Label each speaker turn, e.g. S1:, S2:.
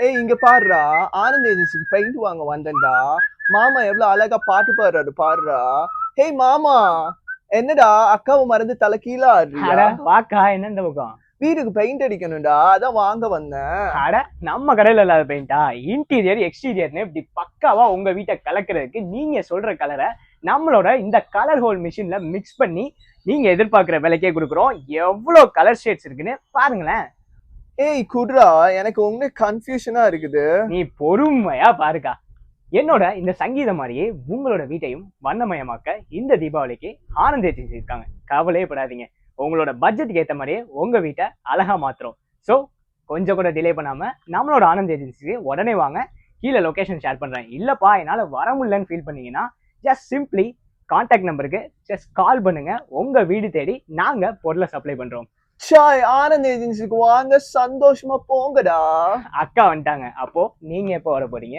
S1: ஏய் இங்க பாருடா, ஆனந்த் ஏஜென்சிக்கு பெயிண்ட் வாங்க வந்தேன்டா. மாமா எவ்வளவு அழகா பாட்டு பாடுறாரு பாருடா. ஹேய் மாமா, என்னடா அக்காவை மறந்து தலை கீழே ஆடுறியா?
S2: அட வாக்கா, என்ன இந்த பக்கம்?
S1: வீட்டுக்கு பெயிண்ட் அடிக்கணும்டா, அதான் வாங்க வந்தேன்.
S2: அட நம்ம கடையில இல்லாத பெயிண்டா? இன்டீரியர் எக்ஸ்டீரியர்னு இப்படி பக்காவா உங்க வீட்டை கலக்கிறதுக்கு நீங்க சொல்ற கலரை நம்மளோட இந்த கலர் ஹோல் மிஷின்ல மிக்ஸ் பண்ணி நீங்க எதிர்பார்க்கிற விலைக்கே கொடுக்குறோம். எவ்வளவு கலர் ஷேட்ஸ் இருக்குன்னு பாருங்களேன்.
S1: ஏய் குட்ரா, எனக்கு உங்க கன்ஃபியூஷனா இருக்குது.
S2: நீ பொறுமையா பாருக்கா. என்னோட இந்த சங்கீதம் மாதிரியே உங்களோட வீட்டையும் வண்ணமயமாக்க இந்த தீபாவளிக்கு ஆனந்த் ஏஜென்சி இருக்காங்க. கவலையே படாதீங்க. உங்களோட பட்ஜெட்டுக்கு ஏற்ற மாதிரியே உங்க வீட்டை அழகா மாத்துறோம். ஸோ கொஞ்சம் கூட டிலே பண்ணாம நம்மளோட ஆனந்த் ஏஜென்சிக்கு உடனே வாங்க. கீழே லொகேஷன் ஷேர் பண்றேன். இல்லப்பா என்னால வர முடியலன்னு ஃபீல் பண்ணீங்கன்னா ஜஸ்ட் சிம்பிளி கான்டாக்ட் நம்பருக்கு ஜஸ்ட் கால் பண்ணுங்க. உங்க வீடு தேடி நாங்க பொருளை சப்ளை பண்றோம்.
S1: சாய், ஆனந்த் ஏஜென்சிக்கு வாங்க, சந்தோஷமா போங்கடா.
S2: அக்கா வந்துட்டாங்க. அப்போ நீங்க எப்போ வர போறீங்க?